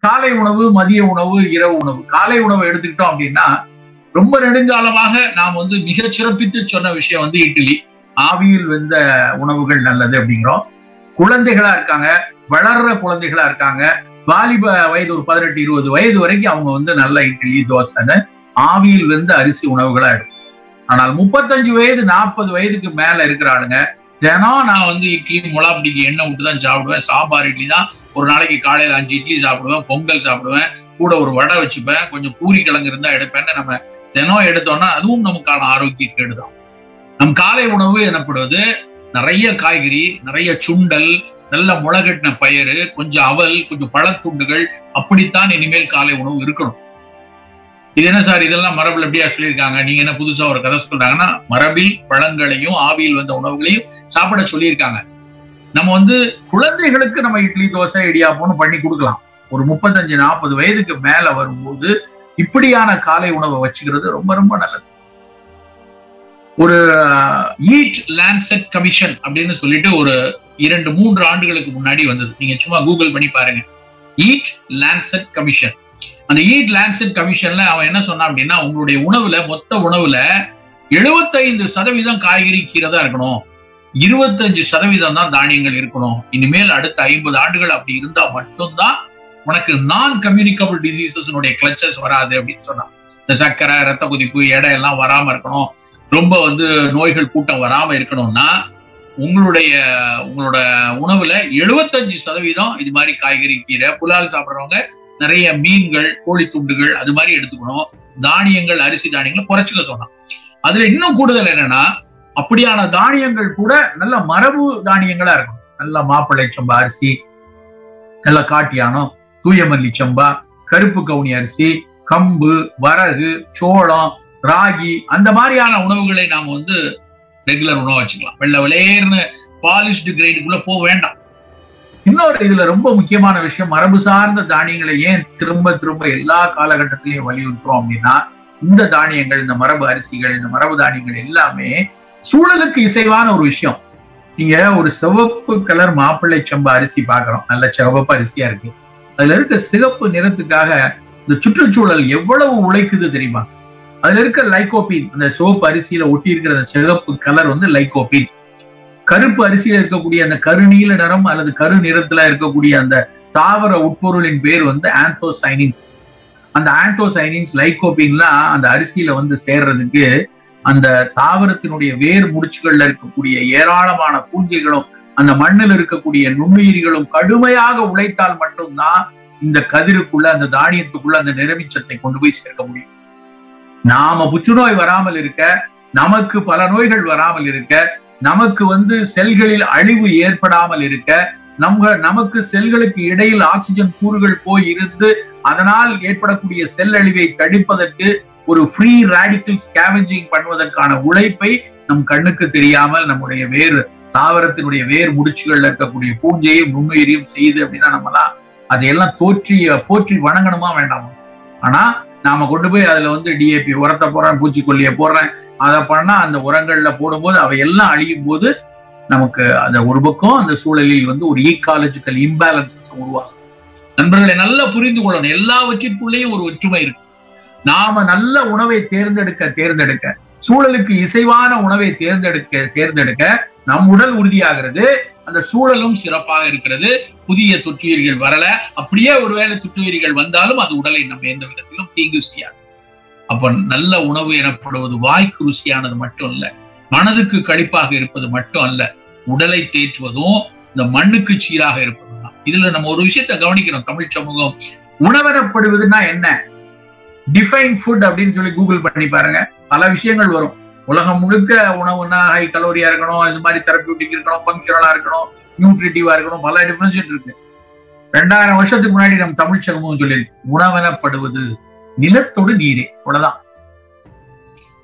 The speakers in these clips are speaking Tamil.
காலை உணவு, மதிய உணவு, இரவு உணவு. காலை உணவு எடுத்துக்கிட்டோம் அப்படின்னா ரொம்ப நெடுங்காலமாக நாம் மிக சிறப்பித்து சொன்ன விஷயம் இட்லி. ஆவியில் வெந்த உணவுகள் நல்லது அப்படிங்கிறோம். குழந்தைகளா இருக்காங்க, வளர்ற குழந்தைகளா இருக்காங்க, வாலிப வயது ஒரு 18-20 வயது வரைக்கும் அவங்க நல்ல இட்லி, தோசைன்னு ஆவியில் வெந்த அரிசி உணவுகளா எடுக்கும். ஆனால் 35 வயது 40 வயதுக்கு மேல இருக்கிற ஆளுங்க தினம் நான் இட்லி முளாப்பிடிக்கு எண்ணெய் விட்டுதான் சாப்பிடுவேன், சாம்பார் இட்லி தான், ஒரு நாளைக்கு காலையில 5 இட்லி சாப்பிடுவேன், பொங்கல் சாப்பிடுவேன், கூட ஒரு வடை வச்சுப்பேன், கொஞ்சம் பூரி கிழங்கு இருந்தா எடுப்பேன்னு நம்ம தினம் எடுத்தோம்னா அதுவும் நமக்கான ஆரோக்கிய கேடுதான். நம் காலை உணவு எனப்படுவது நிறைய காய்கறி, நிறைய சுண்டல், நல்ல முளகட்டின பயிறு, கொஞ்சம் அவல், கொஞ்சம் பழத்துண்டுகள், அப்படித்தான் இனிமேல் காலை உணவு இருக்கணும். இது என்ன சார், இதெல்லாம் மரபில் எப்படியா சொல்லியிருக்காங்க, நீங்க என்ன புதுசா ஒரு கதை சொல்றாங்கன்னா, மரபில் பழங்களையும் ஆவியில் வந்த உணவுகளையும் சாப்பிட சொல்லியிருக்காங்க. நம்ம குழந்தைகளுக்கு நம்ம இட்லி, தோசை, இடியாப்பம்னு பண்ணி கொடுக்கலாம். ஒரு 35-40 வயதுக்கு மேல வரும்போது இப்படியான காலை உணவை வச்சுக்கிறது ரொம்ப ரொம்ப நல்லது. ஒரு ஈட் லான்செட் கமிஷன் அப்படின்னு சொல்லிட்டு ஒரு 2-3 ஆண்டுகளுக்கு முன்னாடி வந்தது. நீங்க சும்மா கூகுள் பண்ணி பாருங்க, ஈட் லான்செட் கமிஷன். அந்த ஈட் லான்செட் கமிஷன்ல அவன் என்ன சொன்னான் அப்படின்னா, உங்களுடைய உணவுல, மொத்த உணவுல 75% காய்கறி, கீரை தான் இருக்கணும், 25% தான் தானியங்கள் இருக்கணும். இனிமேல் அடுத்த 50 ஆண்டுகள் அப்படி இருந்தா மட்டும்தான் உனக்கு நான் கம்யூனிகபிள் டிசீசஸ் கிளச்சஸ் வராது அப்படின்னு சொன்னான். இந்த சர்க்கரை, ரத்த கொதிப்பு, எடை எல்லாம் வராம இருக்கணும், ரொம்ப நோய்கள் கூட்டம் வராம இருக்கணும்னா உங்களோட உணவுல 75% இது மாதிரி காய்கறி, கீரை, புலால் சாப்பிடுறவங்க நிறைய மீன்கள், கோழி துண்டுகள் அது மாதிரி எடுத்துக்கணும், தானியங்கள், அரிசி தானியங்களை குறைச்சுக்க சொன்னான். அதுல இன்னும் கூடுதல் என்னன்னா, அப்படியான தானியங்கள் கூட நல்ல மரபு தானியங்களா இருக்கணும். நல்ல மாப்பிள்ளை சம்பா அரிசி, நல்ல காட்டியானம், தூயமல்லி சம்பா, கருப்பு கவுனி அரிசி, கம்பு, வரகு, சோளம், ராகி, அந்த மாதிரியான உணவுகளை நாம ரெகுலர் உணவு வச்சுக்கலாம். வெள்ள விளையர்னு பாலிஷ்டு கிரேடுக்குள்ள போக வேண்டாம். இன்னொரு இதுல ரொம்ப முக்கியமான விஷயம், மரபு சார்ந்த தானியங்களை ஏன் திரும்ப திரும்ப எல்லா காலகட்டத்திலையும் வலியுறுத்துறோம் அப்படின்னா, இந்த தானியங்கள், இந்த மரபு அரிசிகள், இந்த மரபு தானியங்கள் எல்லாமே சூழலுக்கு இசைவான ஒரு விஷயம். நீங்க ஒரு சிவப்பு கலர் மாப்பிள்ளை சம்பா அரிசி பாக்குறோம், நல்ல சிவப்பு அரிசியா இருக்கு. அதுல இருக்க சிகப்பு நிறத்துக்காக இந்த சுற்றுச்சூழல் எவ்வளவு உழைக்குது தெரியுமா? அதுல இருக்க லைகோபின், அந்த சிவப்பு அரிசியில ஒட்டி இருக்கிற அந்த சிகப்பு கலர் லைகோபின். கருப்பு அரிசியில இருக்கக்கூடிய அந்த கருநீல நிறம் அல்லது கரு நிறத்துல இருக்கக்கூடிய அந்த தாவர உட்பொருளின் பேர் ஆந்தோசைனின்ஸ். அந்த ஆந்தோசைனின்ஸ், லைகோபின்லாம் அந்த அரிசியில சேர்றதுக்கு அந்த தாவரத்தினுடைய வேர் முடிச்சுகள்ல இருக்கக்கூடிய ஏராளமான பூஞ்சைகளும் அந்த மண்ணில் இருக்கக்கூடிய நுண்ணுயிரிகளும் கடுமையாக உழைத்தால் மட்டும்தான் இந்த கதிருக்குள்ள, அந்த தானியத்துக்குள்ள அந்த நிறமிச்சத்தை கொண்டு போய் சேர்க்க முடியும். நாம புற்றுநோய் வராமல் இருக்க, நமக்கு பல நோய்கள் வராமல் இருக்க, நமக்கு செல்களில் அழிவு ஏற்படாமல் இருக்க, நமக்கு செல்களுக்கு இடையில் ஆக்சிஜன் கூறுகள் போய் இருந்து அதனால் ஏற்படக்கூடிய செல் அழிவை தடுப்பதற்கு ஒரு ஃப்ரீ ராடிக்கல் ஸ்கேவெஞ்சிங் பண்ணுவதற்கான உழைப்பை நம் கண்ணுக்கு தெரியாமல் நம்முடைய வேர், தாவரத்தினுடைய வேர் முடிச்சுகள்ல இருக்கக்கூடிய பூஞ்சையும் நுண்ணுயிரியும் செய்து அப்படின்னா நம்மலாம் அதையெல்லாம் போற்றி வணங்கணுமா வேண்டாமா? ஆனா நாம கொண்டு போய் அதுல டிஏபி உரத்தை போடுறேன், பூச்சிக்கொல்லியை போடுறேன், அதை பண்ணா அந்த உரங்கள்ல போடும்போது அவையெல்லாம் அழியும் போது நமக்கு அந்த ஒரு பக்கம் அந்த சூழலில் ஒரு ஈகாலஜிக்கல் இம்பேலன்சஸ் உருவாகும். நண்பர்களை நல்லா புரிந்து கொள்ளணும், எல்லாவற்றிற்குள்ளேயும் ஒரு ஒற்றுமை இருக்கு. நாம நல்ல உணவை தேர்ந்தெடுக்க சூழலுக்கு இசைவான உணவை தேர்ந்தெடுக்க நம் உடல் உறுதியாகிறது, அந்த சூழலும் சிறப்பாக இருக்கிறது. புதிய தொற்றுயிர்கள் வரல, அப்படியே ஒருவேளை தொற்றுயிர்கள் வந்தாலும் அது உடலை நம்ம எந்த விதத்திலும் தீங்கு செய்யாது. அப்ப நல்ல உணவு எனப்படுவது வாய்க்கு ருசியானது மட்டும் அல்ல, மனதுக்கு களிப்பாக இருப்பது மட்டும் அல்ல, உடலை தேற்றுவதும் இந்த மண்ணுக்கு சீராக இருப்பதும் தான். இதுல நம்ம ஒரு விஷயத்தை கவனிக்கணும். தமிழ் சமூகம் உணவெனப்படுவதுன்னா என்ன, டிஃபைன் ஃபுட் அப்படின்னு சொல்லி கூகுள் பண்ணி பாருங்க, பல விஷயங்கள் வரும். உலகம் முழுக்க உணவுன்னா ஹை கலோரியா இருக்கணும், இது மாதிரி தெரபியூட்டிக் இருக்கணும், ஃபங்க்ஷனலா இருக்கணும், நியூட்ரிட்டிவா இருக்கணும், பல டிஃபரன்ஷியேட் இருக்கு. 2000 வருஷத்துக்கு முன்னாடி நம்ம தமிழ் சமூகம் சொல்லியிருக்கு, உணவெனப்படுவது நிலத்தோடு நீரே. அவ்வளவுதான்.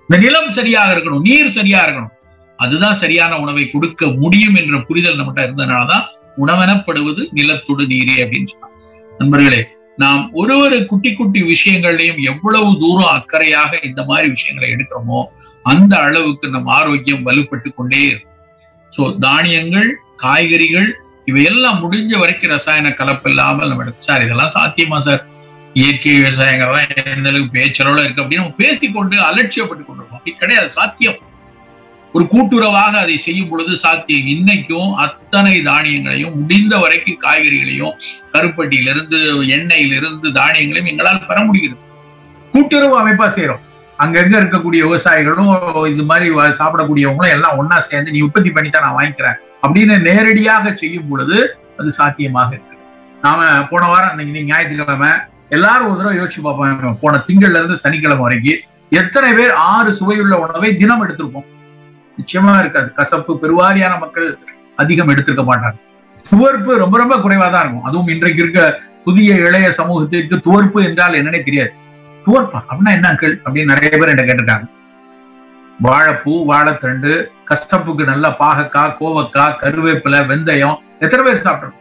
இந்த நிலம் சரியாக இருக்கணும், நீர் சரியா இருக்கணும், அதுதான் சரியான உணவை கொடுக்க முடியும் என்ற புரிதல் நம்மகிட்ட இருந்ததுனாலதான் உணவெனப்படுவது நிலத்தோடு நீரே அப்படின்னு சொன்னாங்க. நண்பர்களே, நாம் ஒரு குட்டி குட்டி விஷயங்கள்லையும் எவ்வளவு தூரம் அக்கறையாக இந்த மாதிரி விஷயங்களை எடுக்கிறோமோ அந்த அளவுக்கு நம் ஆரோக்கியம் வலுப்பட்டு கொண்டே இருக்கும். சோ தானியங்கள், காய்கறிகள், இவையெல்லாம் முடிஞ்ச வரைக்கும் ரசாயன கலப்பு இல்லாமல் நம்ம சார் இதெல்லாம் சாத்தியமா சார், இயற்கை விவசாயங்கள்லாம் எந்த அளவுக்கு பேச்சளவுல இருக்கு அப்படின்னு நம்ம பேசிக்கொண்டு அலட்சியப்பட்டு கொண்டிருக்கோம். அப்படி கிடையாது, சாத்தியம். ஒரு கூட்டுறவாக அதை செய்யும் பொழுது சாத்தியம். இன்னைக்கும் அத்தனை தானியங்களையும் முடிந்த வரைக்கும் காய்கறிகளையும் கருப்பட்டியிலிருந்து எண்ணெயிலிருந்து தானியங்களையும் எங்களால் பெற முடிகிறது. கூட்டுறவு அமைப்பா செய்யறோம். அங்கங்க இருக்கக்கூடிய விவசாயிகளும் இது மாதிரி சாப்பிடக்கூடியவங்களும் எல்லாம் ஒன்னா சேர்ந்து நீ உற்பத்தி பண்ணித்தான் நான் வாங்கிக்கிறேன் அப்படின்னு நேரடியாக செய்யும் பொழுது அது சாத்தியமாக இருக்கு. நாம போன வாரம் இன்னைக்கு ஞாயிற்றுக்கிழமை எல்லாரும் ஒரு தடவை யோசிச்சு பார்ப்போம். போன திங்கள்ல இருந்து சனிக்கிழமை வரைக்கும் எத்தனை பேர் 6 சுவையுள்ள உணவை தினம் எடுத்திருப்போம்? நிச்சயமா இருக்காது. கசப்பு பெருவாரியான மக்கள் அதிகம் எடுத்திருக்க மாட்டாங்க. துவர்ப்பு ரொம்ப ரொம்ப குறைவா தான் இருக்கும். அதுவும் இன்றைக்கு இருக்க புதிய இளைய சமூகத்திற்கு துவர்ப்பு என்றால் என்னன்னே தெரியாது. துவர்ப்பா அப்படின்னா என்னங்கள் அப்படின்னு நிறைய பேர் என்ன கேட்டிருக்காங்க. வாழைப்பூ, வாழைத்தண்டு, கசப்புக்கு நல்ல பாகக்காய், கோவக்காய், கருவேப்பிலை, வெந்தயம் எத்தனை பேர் சாப்பிடுறோம்?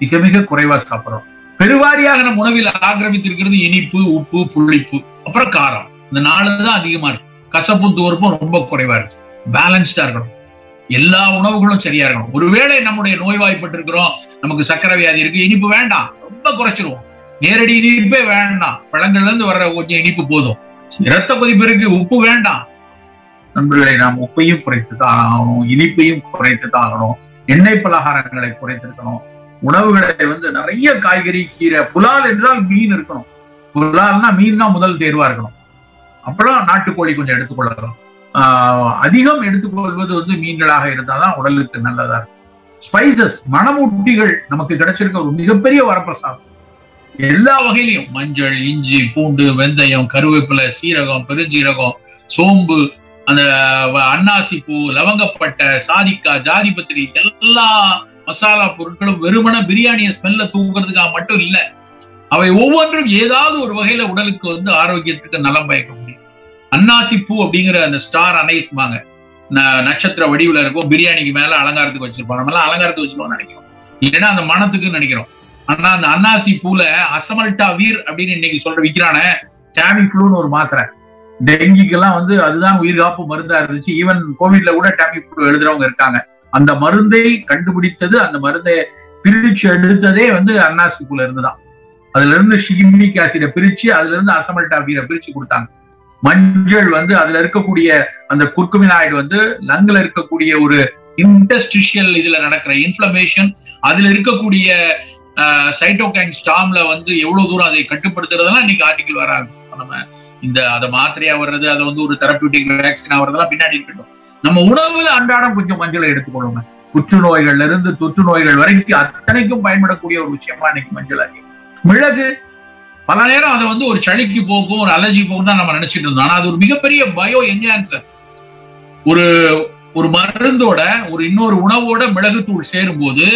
மிக மிக குறைவா சாப்பிடுறோம். பெருவாரியாக நம்ம உணவில் ஆக்கிரமித்திருக்கிறது இனிப்பு, உப்பு, புளிப்பு, அப்புறம் காரம். இந்த 4 தான் அதிகமா இருக்கு. கசப்பும் துவர்ப்பும் ரொம்ப குறைவா இருக்கு. பேலன்ஸ்டா இருக்கணும். எல்லா உணவுகளும் சரியா இருக்கணும். ஒருவேளை நம்முடைய நோய்வாய்ப்பட்டு இருக்கிறோம், நமக்கு சக்கரை வியாதி இருக்கு, இனிப்பு வேண்டாம், ரொம்ப குறைச்சிருவோம். நேரடி இனிப்பே வேண்டாம், பழங்கள்ல இருந்து வர்ற கொஞ்சம் இனிப்பு போதும். இரத்த கொதிப்பு இருக்கு, உப்பு வேண்டாம். நண்பர்களை நாம் உப்பையும் குறைத்து தான் ஆகணும், இனிப்பையும் குறைத்து தான் ஆகணும், எண்ணெய் பலகாரங்களை குறைத்திருக்கணும். உணவுகளை நிறைய காய்கறி, கீரை, புலால் என்றால் மீன் இருக்கணும். புலால்னா மீன் தான் முதல் தேர்வா இருக்கணும். அப்புறம் நாட்டுக்கோழி கொஞ்சம் எடுத்துக்கொள்ளலாம். அதிகம் எடுத்துக்கொள்வது மீன்களாக இருந்தால்தான் உடலுக்கு நல்லதா இருக்கும். ஸ்பைசஸ், மணமூட்டிகள் நமக்கு கிடைச்சிருக்க ஒரு மிகப்பெரிய வரப்பிரசாதம். எல்லா வகையிலையும் மஞ்சள், இஞ்சி, பூண்டு, வெந்தயம், கருவேப்பிலை, சீரகம், பெருஞ்சீரகம், சோம்பு, அந்த அன்னாசி பூ, லவங்கப்பட்டை, சாதிக்காய், ஜாதிபத்திரி, எல்லா மசாலா பொருட்களும் வெறுமன பிரியாணியை ஸ்மெல்ல தூக்குறதுக்காக மட்டும் இல்ல. அவை ஒவ்வொன்றும் ஏதாவது ஒரு வகையில உடலுக்கு ஆரோக்கியத்துக்கு நலம் பயக்க முடியும். அன்னாசி பூ அப்படிங்கிற அந்த ஸ்டார் அனைஸ்மாங்க, நட்சத்திர வடிவுல இருக்கும். பிரியாணிக்கு மேல அலங்காரத்துக்கு வச்சிருப்போம். நம்ம எல்லாம் அலங்காரத்துக்கு வச்சிருக்கோம்னு நினைக்கிறோம், இல்லைன்னா அந்த மனத்துக்குன்னு நினைக்கிறோம். ஆனா அந்த அன்னாசி பூல அசமல்டா வீர் அப்படின்னு இன்னைக்கு விக்கிறான டேமிஃப்ளூன்னு ஒரு மாத்திரை. டெங்கிக்கெல்லாம் அதுதான் உயிர் காப்பு மருந்தா இருந்துச்சு. ஈவன் கோவிட்ல கூட டேமிஃப்ளூ எழுதுறவங்க இருக்காங்க. அந்த மருந்தை கண்டுபிடித்தது, அந்த மருந்தை பிரிச்சு எடுத்ததே அன்னாசி பூல இருந்துதான். அதுல இருந்து ஷிகிமிக் ஆசிட பிரிச்சு அதுல இருந்து அசமல்டா வீரை பிரிச்சு கொடுத்தாங்க. மஞ்சள் அதுல இருக்கக்கூடிய அந்த குர்குமினாய்டு லங்ல இருக்கக்கூடிய ஒரு இன்டஸ்டிஷியல் இதுல நடக்கிற இன்ஃப்ளமேஷன், அதுல இருக்கக்கூடிய சைட்டோகைன் ஸ்டார்ம்ல எவ்வளவு தூரம் அதை கட்டுப்படுத்துறதெல்லாம் இன்னைக்கு ஆர்டிகிள் வராங்க. நம்ம அதை மாத்திரையா வர்றது, அதை ஒரு தெரப்பியூட்டிக் வேக்சினா வர்றதெல்லாம் பின்னாடி இருக்கட்டும். நம்ம உணவுல அன்றாடம் கொஞ்சம் மஞ்சளை எடுத்துக்கொள்ளுங்க. புற்றுநோய்கள்ல இருந்து தொற்று நோய்கள் வரைக்கும் அத்தனைக்கும் பயன்படக்கூடிய ஒரு விஷயமா இன்னைக்கு மஞ்சள் ஆகி. மிளகு பல நேரம் அதை ஒரு சளிக்கு போக்கும், ஒரு அலர்ஜி போக்கும் தான் நம்ம நினைச்சிட்டு இருந்தோம். ஆனா அது ஒரு மிகப்பெரிய பயோ என்ஹான்சர். ஒரு மருந்தோட இன்னொரு உணவோட மிளகுத்தூள் சேரும் போது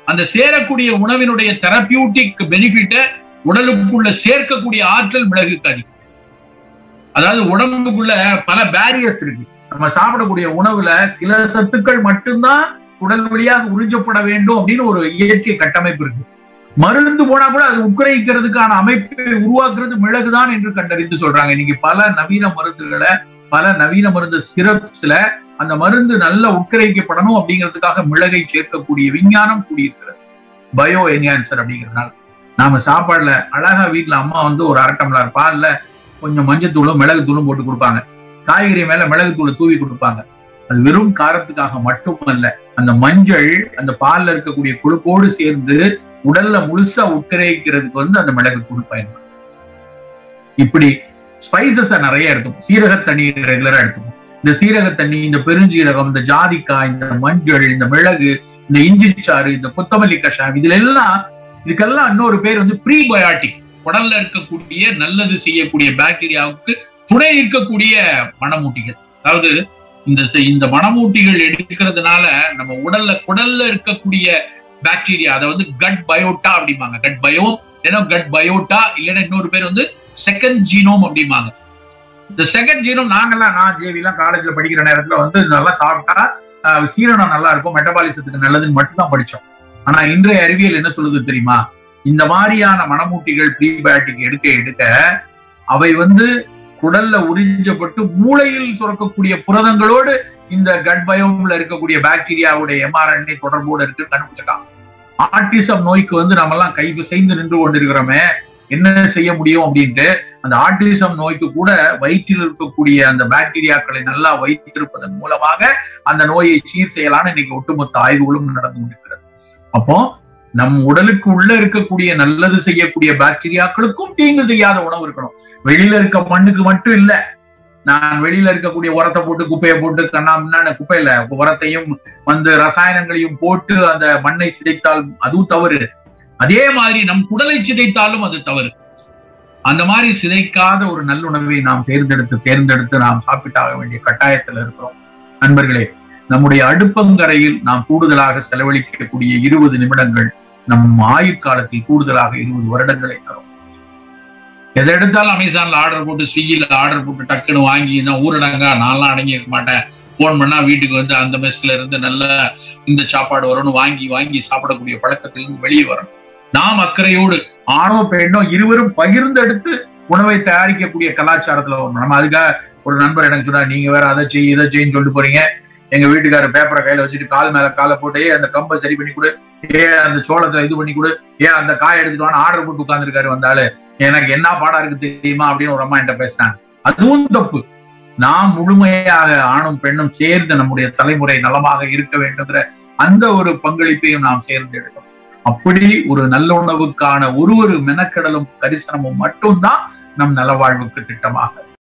அந்த சேரக்கூடிய உணவினுடைய தெரப்பியூட்டிக் பெனிஃபிட்டை உடலுக்குள்ள சேர்க்கக்கூடிய ஆற்றல் மிளகுக்கு அதிகம். அதாவது உடம்புக்குள்ள பல பேரியர்ஸ் இருக்கு. நம்ம சாப்பிடக்கூடிய உணவுல சில சத்துக்கள் மட்டும்தான் உடல் வழியாக உறிஞ்சப்பட வேண்டும் அப்படின்னு ஒரு இயற்கை கட்டமைப்பு இருக்கு. மருந்து போனா கூட அது உட்கிரகிக்கிறதுக்கான அமைப்பை உருவாக்குறது மிளகுதான் என்று கண்டறிந்து சொல்றாங்க. இன்னைக்கு பல நவீன மருந்துகளை, பல நவீன மருந்து சிரப்ஸ்ல அந்த மருந்து நல்லா உட்கிரகிக்கப்படணும் அப்படிங்கிறதுக்காக மிளகை சேர்க்கக்கூடிய விஞ்ஞானம் கூடியிருக்கிறது. பயோ என்ஹான்சர் அப்படிங்கிறதுனால நாம சாப்பாடுல அழகா வீட்டுல அம்மா ஒரு 1/2 டம்ளர் பால்ல கொஞ்சம் மஞ்சத்தூளும் மிளகு தூளும் போட்டு கொடுப்பாங்க. காய்கறி மேல மிளகு தூளை தூவி கொடுப்பாங்க. அது வெறும் காரத்துக்காக மட்டுமல்ல, அந்த மஞ்சள் அந்த பால்ல இருக்கக்கூடிய கொழுப்போடு சேர்ந்து உடல்ல முழுசா உட்கிரகிக்கிறதுக்கு அந்த மிளகு தூள் பயன்படும். இப்படி ஸ்பைசஸ் நிறைய இருக்கும். சீரக தண்ணி ரெகுலரா எடுத்துக்கும். இந்த சீரக தண்ணி, இந்த பெருஞ்சீரகம், இந்த ஜாதிக்காய், இந்த மஞ்சள், இந்த மிளகு, இந்த இஞ்சி சாறு, இந்த கொத்தமல்லி கஷாயம், இதுக்கெல்லாம் இன்னொரு பேர் ப்ரீபயாட்டிக். உடல்ல இருக்கக்கூடிய நல்லது செய்யக்கூடிய பாக்டீரியாவுக்கு துணை இருக்கக்கூடிய மணமூட்டிகள். அதாவது இந்த மணமூட்டிகள் எடுக்கிறதுனால நம்ம குடல்ல இருக்கக்கூடிய பாக்டீரியா, அதாவது கட் பயோட்டா அப்படிம்பாங்க. கட் பயோ இல்லைன்னா கட் பயோட்டா இல்லைன்னா இன்னொரு பேர் செகண்ட் ஜீனோம் அப்படிம்பாங்க. இந்த செகண்ட் ஜீனோம் நான் ஜேவிலாம் காலேஜ்ல படிக்கிற நேரத்துல நல்லா சாப்பிட்டா சீரணம் நல்லா இருக்கும், மெட்டபாலிசத்துக்கு நல்லதுன்னு மட்டும்தான் படிச்சோம். ஆனா இன்றைய அறிவியல் என்ன சொல்லுது தெரியுமா? இந்த மாதிரியான மணமூட்டிகள் ப்ரீபயாட்டிக் எடுக்க அவை குடல்ல உறிஞ்சப்பட்டு மூளையில் சுரக்கக்கூடிய புரதங்களோடு இந்த கட் பயோம்ல இருக்கக்கூடிய பாக்டீரியாவுடைய mRNA தொடர்போடு இருக்கு கண்டுபிடிச்சிருக்காங்க. ஆட்டிசம் நோய்க்கு நம்ம எல்லாம் கை பிசைந்து நின்று கொண்டிருக்கிறோமே, என்ன செய்ய முடியும் அப்படின்ட்டு அந்த ஆட்டிசம் நோய்க்கு கூட வயிற்றில் இருக்கக்கூடிய அந்த பாக்டீரியாக்களை நல்லா வைத்திருப்பதன் மூலமாக அந்த நோயை சீர் செய்யலான்னு இன்னைக்கு ஒட்டுமொத்த ஆய்வுகளும் நடந்து கொண்டிருக்கிறது. அப்போ நம் உடலுக்கு உள்ள இருக்கக்கூடிய நல்லது செய்யக்கூடிய பாக்டீரியாக்களுக்கும் தீங்கு செய்யாத உணவு இருக்கணும். வெளியில இருக்க மண்ணுக்கு மட்டும் இல்ல, நான் வெளியில இருக்கக்கூடிய உரத்தை போட்டு குப்பையை போட்டு கண்ணாமண்ணான குப்பையில உரத்தையும் ரசாயனங்களையும் போட்டு அந்த மண்ணை சிதைத்தால் அதுவும் தவறு. அதே மாதிரி நம் குடலை சிதைத்தாலும் அது தவறு. அந்த மாதிரி சிதைக்காத ஒரு நல்லுணவை நாம் தேர்ந்தெடுத்து நாம் சாப்பிட்டாக வேண்டிய கட்டாயத்தில் இருக்கிறோம். நண்பர்களே, நம்முடைய அடுப்பங்கரையில் நாம் கூடுதலாக செலவழிக்கக்கூடிய 20 நிமிடங்கள் நம் ஆயுட்காலத்தில் கூடுதலாக 20 வருடங்களை தரும். எதை எடுத்தாலும் அமேசான்ல ஆர்டர் போட்டு, ஸ்விக்கில ஆர்டர் போட்டு டக்குன்னு வாங்கி, ஊரடங்கா நான்லாம் அடங்கி இருக்க மாட்டேன், போன் பண்ணா வீட்டுக்கு அந்த மெஸ்ல இருந்து நல்ல இந்த சாப்பாடு வரும்னு வாங்கி சாப்பிடக்கூடிய பழக்கத்திலிருந்து வெளியே வரணும். நாம் அக்கறையோடு ஆணோ பெண்ணோ இருவரும் பகிர்ந்தெடுத்து உணவை தயாரிக்கக்கூடிய கலாச்சாரத்துல வரணும். நம்ம அதுக்காக ஒரு நண்பர் எனக்கு சொன்னா, நீங்க வேற அதை இதை செய்யன்னு சொல்லிட்டு போறீங்க, எங்க வீட்டுக்காரர் பேப்பரை கையில வச்சுட்டு கால் மேல காலை போட்டு, அந்த கம்பை சரி பண்ணி கொடு, அந்த சோளத்துல இது பண்ணி கொடு, அந்த காய் எடுத்துட்டு வான்னு ஆர்டர் போட்டு உட்கார்ந்துருக்காரு வந்தாலும், எனக்கு என்ன பாடா இருக்கு தெரியுமா அப்படின்னு ஒரு அம்மா என்கிட்ட பேசினாங்க. அதுவும் தப்பு. நாம் முழுமையாக ஆணும் பெண்ணும் சேர்ந்து நம்முடைய தலைமுறை நலமாக இருக்க வேண்டுங்கிற அந்த ஒரு பங்களிப்பையும் நாம் சேர்ந்து எடுக்கணும். அப்படி ஒரு நல்ல உணவுக்கான ஒரு மெனக்கடலும் கரிசனமும் மட்டும்தான் நம் நலவாழ்வுக்கு திட்டமாக